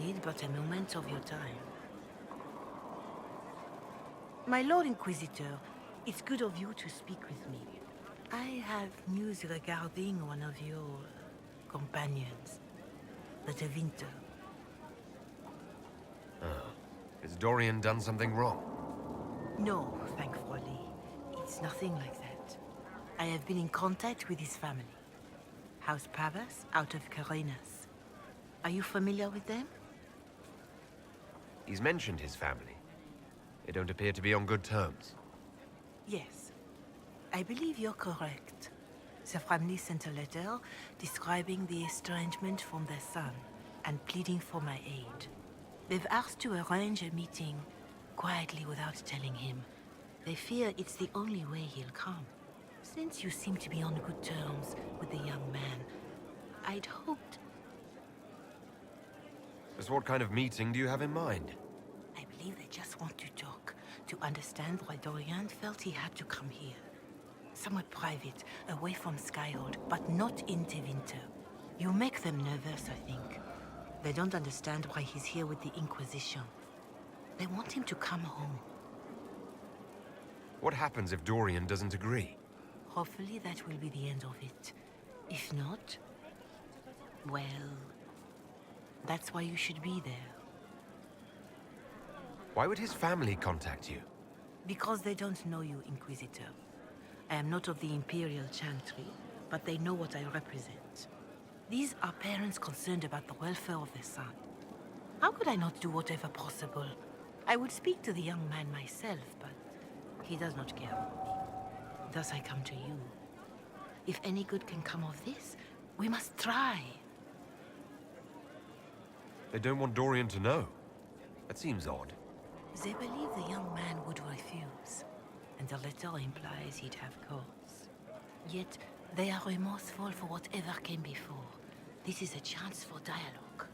need but a moment of your time. My Lord Inquisitor, it's good of you to speak with me. I have news regarding one of your companions, the Tevinter. Has Dorian done something wrong? No, thankfully. It's nothing like that. I have been in contact with his family. House Pavas out of Carenas. Are you familiar with them? He's mentioned his family. They don't appear to be on good terms. Yes. I believe you're correct. The family sent a letter describing the estrangement from their son and pleading for my aid. They've asked to arrange a meeting quietly without telling him. They fear it's the only way he'll come. Since you seem to be on good terms with the young man, I'd hoped... Just what kind of meeting do you have in mind? I believe they just want to talk, to understand why Dorian felt he had to come here. Somewhat private, away from Skyhold, but not in Tevinter. You make them nervous, I think. They don't understand why he's here with the Inquisition. They want him to come home. What happens if Dorian doesn't agree? Hopefully that will be the end of it. If not, well, that's why you should be there. Why would his family contact you? Because they don't know you, Inquisitor. I am not of the Imperial Chantry, but they know what I represent. These are parents concerned about the welfare of their son. How could I not do whatever possible? I would speak to the young man myself, but he does not care about me. Thus I come to you. If any good can come of this, we must try. They don't want Dorian to know. That seems odd. They believe the young man would refuse, and the letter implies he'd have cause. Yet, they are remorseful for whatever came before. This is a chance for dialogue.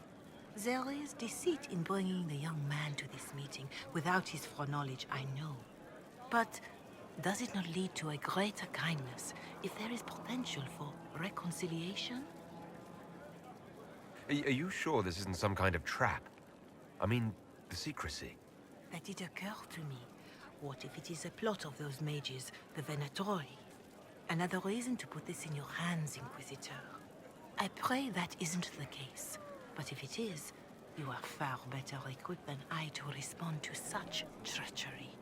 There is deceit in bringing the young man to this meeting without his foreknowledge, I know. But does it not lead to a greater kindness if there is potential for reconciliation? Are you sure this isn't some kind of trap? I mean, the secrecy. That did occur to me. What if it is a plot of those mages, the Venatori? Another reason to put this in your hands, Inquisitor. I pray that isn't the case. But if it is, you are far better equipped than I to respond to such treachery.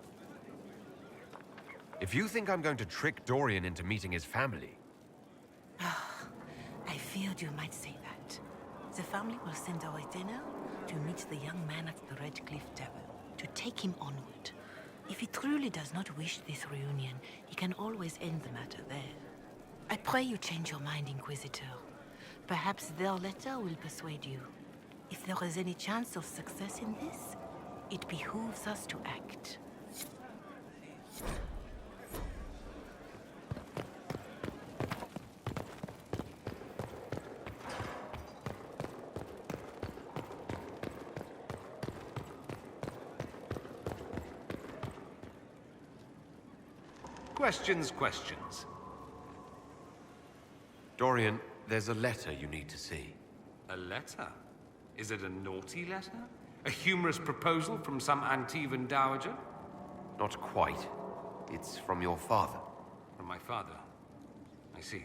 If you think I'm going to trick Dorian into meeting his family... I feared you might say that. The family will send a retainer to meet the young man at the Red Cliff Tavern, to take him onward. If he truly does not wish this reunion, he can always end the matter there. I pray you change your mind, Inquisitor. Perhaps their letter will persuade you. If there is any chance of success in this, it behooves us to act. Questions. Dorian, there's a letter you need to see. A letter? Is it a naughty letter? A humorous proposal from some Antivan dowager? Not quite. It's from your father. From my father. I see.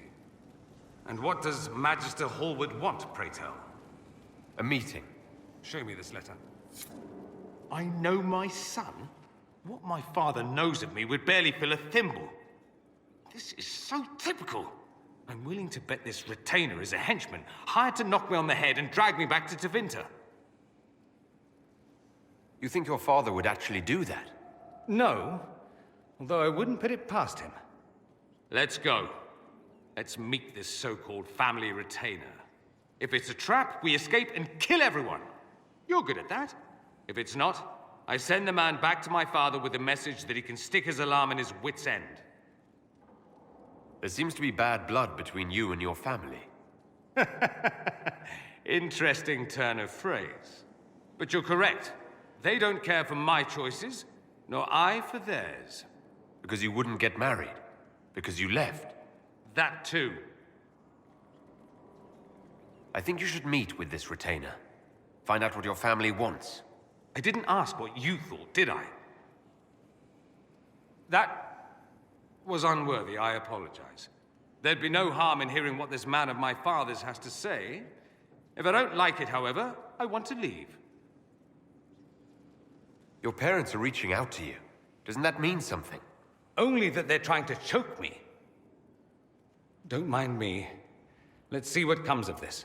And what does Magister Hallward want, pray tell? A meeting. Show me this letter. I know my son? What my father knows of me would barely fill a thimble. This is so typical. I'm willing to bet this retainer is a henchman, hired to knock me on the head and drag me back to Tevinter. You think your father would actually do that? No, although I wouldn't put it past him. Let's go. Let's meet this so-called family retainer. If it's a trap, we escape and kill everyone. You're good at that. If it's not, I send the man back to my father with a message that he can stick his alarm in his wit's end. There seems to be bad blood between you and your family. Interesting turn of phrase. But you're correct. They don't care for my choices, nor I for theirs. Because you wouldn't get married. Because you left. That too. I think you should meet with this retainer. Find out what your family wants. I didn't ask what you thought, did I? That was unworthy, I apologize. There'd be no harm in hearing what this man of my father's has to say. If I don't like it, however, I want to leave. Your parents are reaching out to you. Doesn't that mean something? Only that they're trying to choke me. Don't mind me. Let's see what comes of this.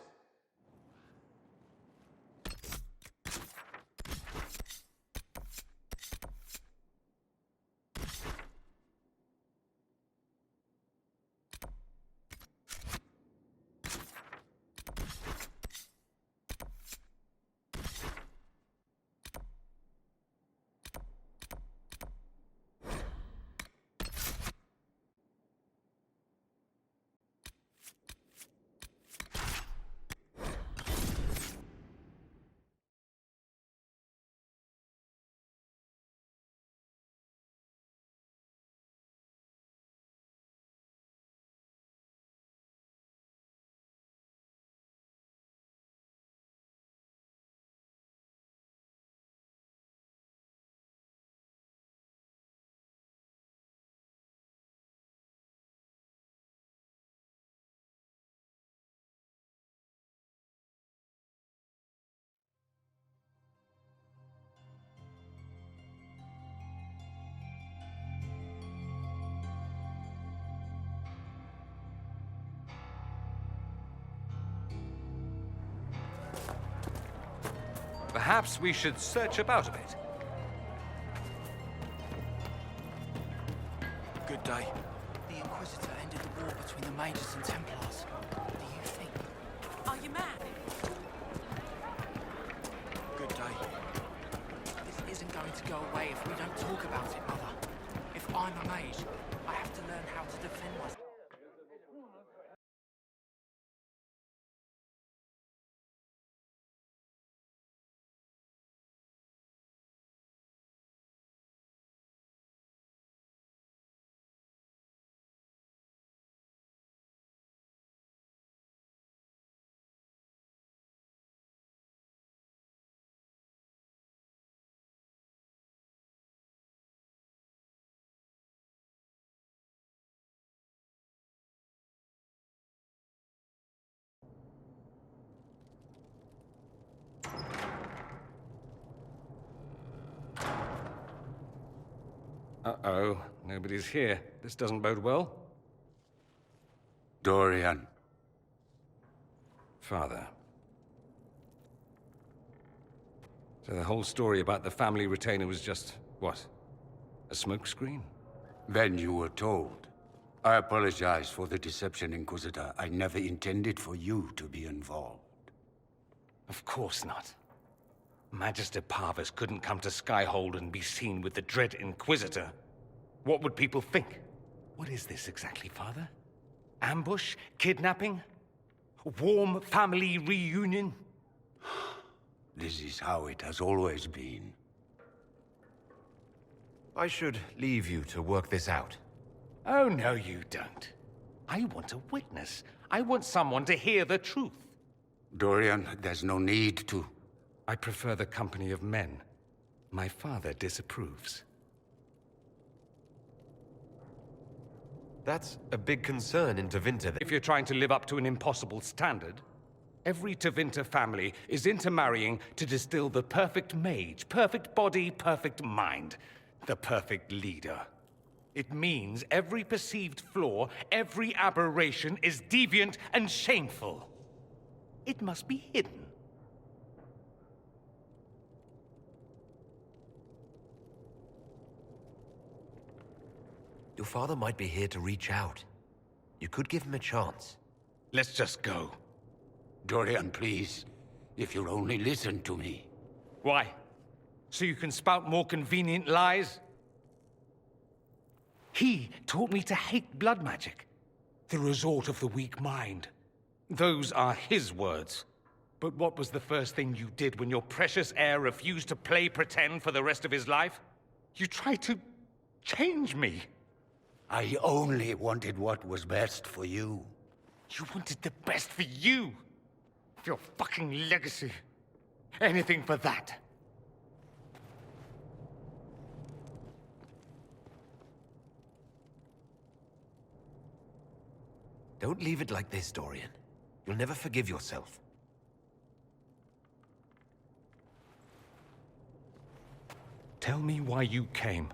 Perhaps we should search about a bit. Good day. The Inquisitor ended the war between the Mages and Templars. What do you think? Are you mad? Good day. This isn't going to go away if we don't talk about it, Mother. If I'm a mage, I have to learn how to defend myself. Uh-oh, nobody's here. This doesn't bode well. Dorian. Father. So the whole story about the family retainer was just, what? A smokescreen? Then you were told. I apologize for the deception, Inquisitor. I never intended for you to be involved. Of course not. Magister Parvus couldn't come to Skyhold and be seen with the dread Inquisitor. What would people think? What is this exactly, Father? Ambush? Kidnapping? Warm family reunion? This is how it has always been. I should leave you to work this out. Oh, no, you don't. I want a witness. I want someone to hear the truth. Dorian, there's no need to. I prefer the company of men. My father disapproves. That's a big concern in Tevinter. If you're trying to live up to an impossible standard, every Tevinter family is intermarrying to distill the perfect mage, perfect body, perfect mind, the perfect leader. It means every perceived flaw, every aberration is deviant and shameful. It must be hidden. Your father might be here to reach out. You could give him a chance. Let's just go. Dorian, please. If you'll only listen to me. Why? So you can spout more convenient lies? He taught me to hate blood magic. The resort of the weak mind. Those are his words. But what was the first thing you did when your precious heir refused to play pretend for the rest of his life? You tried to change me. I only wanted what was best for you. You wanted the best for you. For your fucking legacy. Anything for that. Don't leave it like this, Dorian. You'll never forgive yourself. Tell me why you came.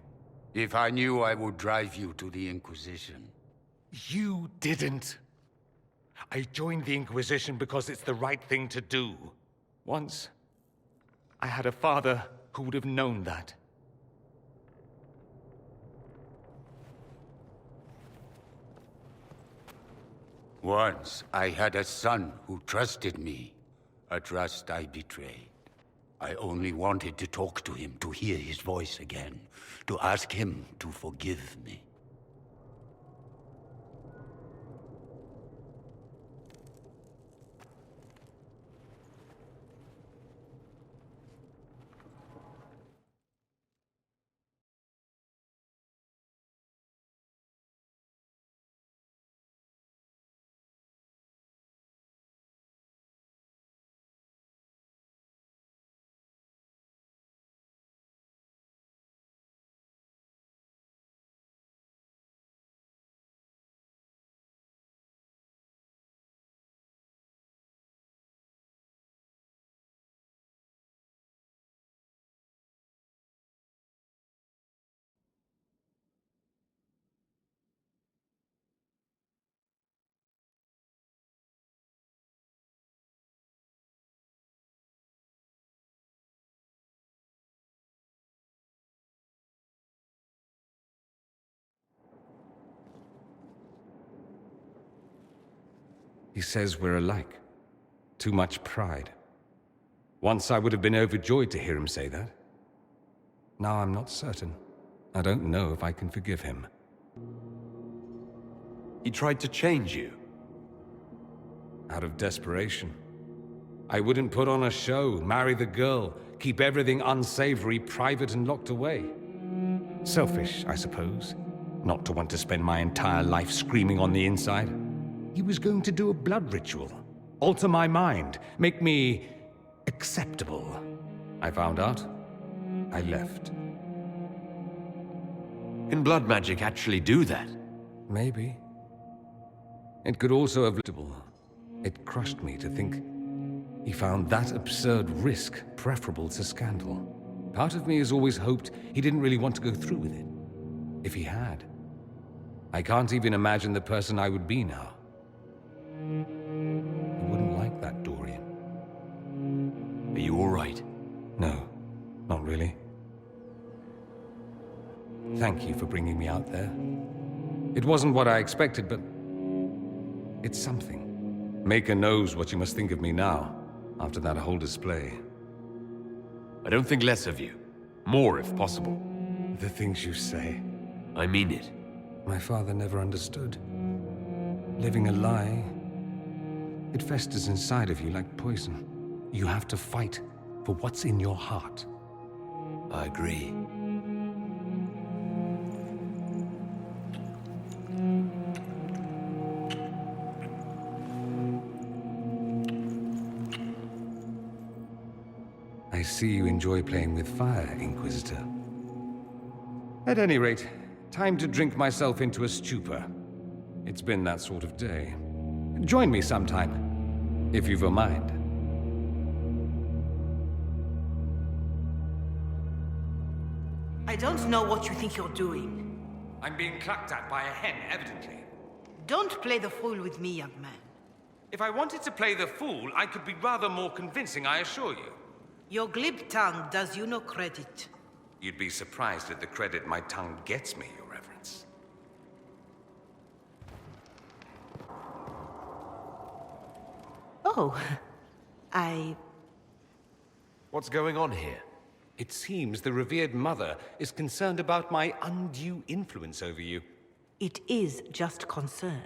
If I knew, I would drive you to the Inquisition. You didn't. I joined the Inquisition because it's the right thing to do. Once, I had a father who would have known that. Once, I had a son who trusted me. A trust I betrayed. I only wanted to talk to him, to hear his voice again, to ask him to forgive me. He says we're alike. Too much pride. Once I would have been overjoyed to hear him say that. Now I'm not certain. I don't know if I can forgive him. He tried to change you. Out of desperation. I wouldn't put on a show, marry the girl, keep everything unsavory, private and locked away. Selfish, I suppose. Not to want to spend my entire life screaming on the inside. He was going to do a blood ritual. Alter my mind. Make me acceptable. I found out. I left. Can blood magic actually do that? Maybe. It could also have... It crushed me to think he found that absurd risk preferable to scandal. Part of me has always hoped he didn't really want to go through with it. If he had, I can't even imagine the person I would be now. I wouldn't like that, Dorian. Are you all right? No, not really. Thank you for bringing me out there. It wasn't what I expected, but it's something. Maker knows what you must think of me now, after that whole display. I don't think less of you. More, if possible. The things you say. I mean it. My father never understood. Living a lie, it festers inside of you like poison. You have to fight for what's in your heart. I agree. I see you enjoy playing with fire, Inquisitor. At any rate, time to drink myself into a stupor. It's been that sort of day. Join me sometime, if you've a mind. I don't know what you think you're doing. I'm being clucked at by a hen, evidently. Don't play the fool with me, young man. If I wanted to play the fool, I could be rather more convincing, I assure you. Your glib tongue does you no credit. You'd be surprised at the credit my tongue gets me, Your Reverence. Oh, What's going on here? It seems the revered mother is concerned about my undue influence over you. It is just concern.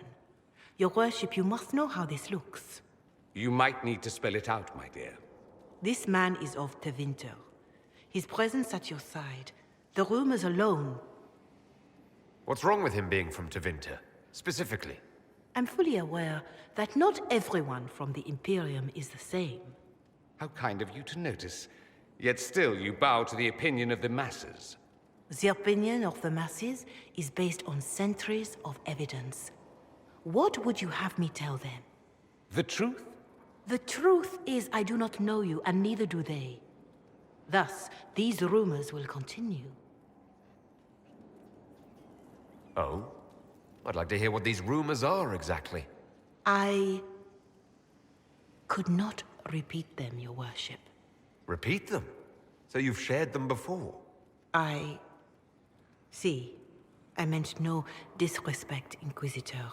Your worship, you must know how this looks. You might need to spell it out, my dear. This man is of Tevinter. His presence at your side, the rumors alone. What's wrong with him being from Tevinter, specifically? I'm fully aware that not everyone from the Imperium is the same. How kind of you to notice. Yet still you bow to the opinion of the masses. The opinion of the masses is based on centuries of evidence. What would you have me tell them? The truth? The truth is I do not know you, and neither do they. Thus, these rumors will continue. Oh? I'd like to hear what these rumors are exactly. I could not repeat them, Your Worship. Repeat them? So you've shared them before? See, I meant no disrespect, Inquisitor.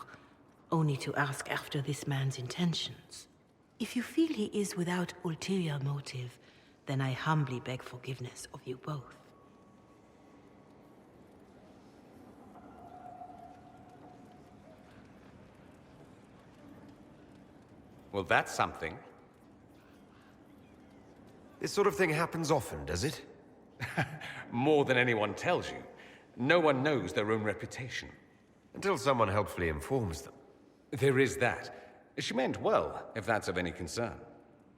Only to ask after this man's intentions. If you feel he is without ulterior motive, then I humbly beg forgiveness of you both. Well, that's something. This sort of thing happens often, does it? More than anyone tells you. No one knows their own reputation. Until someone helpfully informs them. There is that. She meant well, if that's of any concern.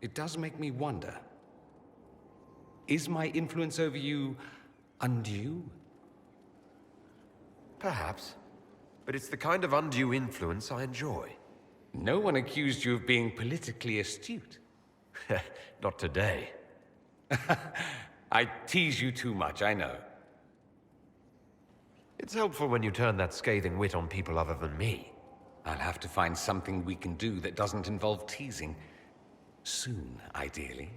It does make me wonder. Is my influence over you undue? Perhaps. But it's the kind of undue influence I enjoy. No one accused you of being politically astute. Not today. I tease you too much, I know. It's helpful when you turn that scathing wit on people other than me. I'll have to find something we can do that doesn't involve teasing. Soon, ideally.